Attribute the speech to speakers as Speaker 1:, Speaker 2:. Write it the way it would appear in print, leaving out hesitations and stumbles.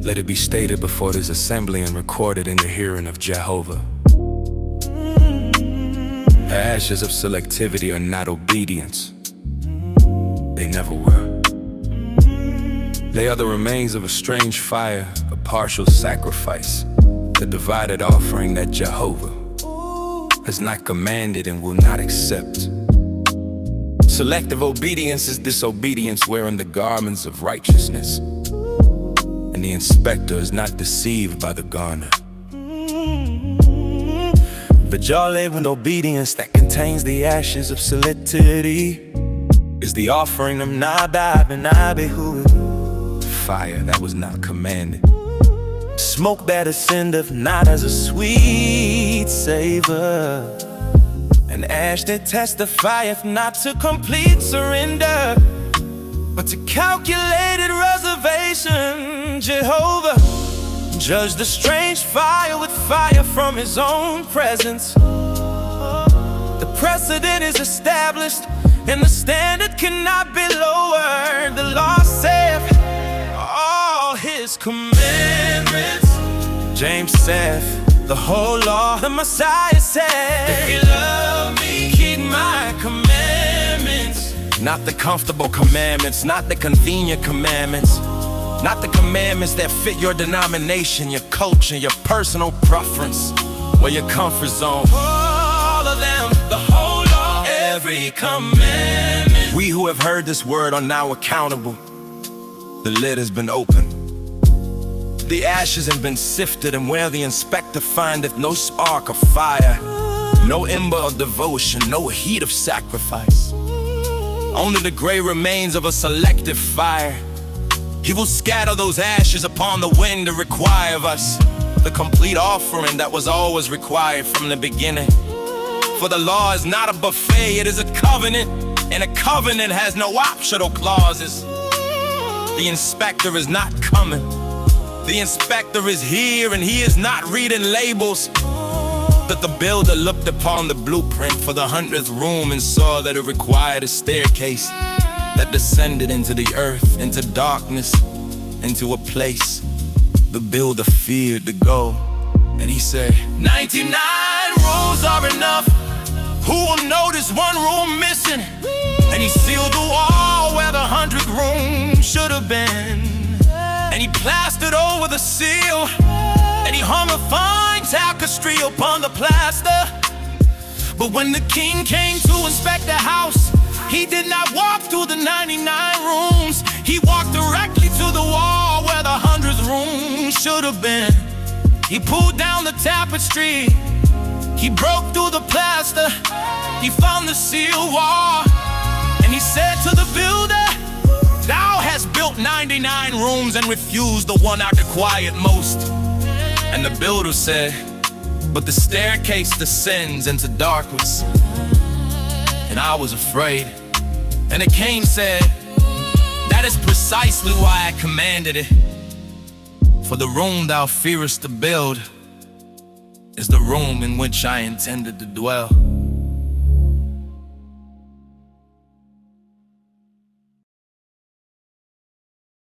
Speaker 1: Let it be stated before this assembly and recorded in the hearing of Jehovah. The ashes of selectivity are not obedience. They never were. They are the remains of a strange fire, a partial sacrifice, the divided offering that Jehovah has not commanded and will not accept. Selective obedience is disobedience wearing the garments of righteousness, and the inspector is not deceived by the garner. But with obedience that contains the ashes of solidity is the offering of Nadab and Abihu, fire that was not commanded, smoke that ascendeth not as a sweet savor, an ash that testifieth not to complete surrender, but to calculated reservation. Jehovah judged the strange fire with fire from his own presence. The precedent is established and the standard cannot be lowered. The law saith all his commandments. James saith the whole law. The Messiah said, if you love me, keep my commandments. Not the comfortable commandments, not the convenient commandments, not the commandments that fit your denomination, your culture, your personal preference, or your comfort zone. All of them, the whole law, every commandment. We who have heard this word are now accountable. The lid has been opened. The ashes have been sifted, and where the inspector findeth no spark of fire, no ember of devotion, no heat of sacrifice, only the gray remains of a selective fire, he will scatter those ashes upon the wind to require of us the complete offering that was always required from the beginning. For the law is not a buffet, it is a covenant, and a covenant has no optional clauses. The inspector is not coming. The inspector is here, and he is not reading labels. That the builder looked upon the blueprint for the 100th room and saw that it required a staircase that descended into the earth, into darkness, into a place the builder feared to go. And he said, 99 rooms are enough. Who will notice one room missing? And he sealed the wall where the 100th room should have been. And he plastered over the seal, and he hung a fine tapestry upon the plaster. But when the king came to inspect the house, he did not walk through the 99 rooms. He walked directly to the wall where the 100th room should have been. He pulled down the tapestry, he broke through the plaster, he found the seal wall, and he said to the builder, thou hast built 99 rooms and refused the one I required most. And the builder said, but the staircase descends into darkness. And I was afraid. And the king said, that is precisely why I commanded it. For the room thou fearest to build is the room in which I intended to dwell.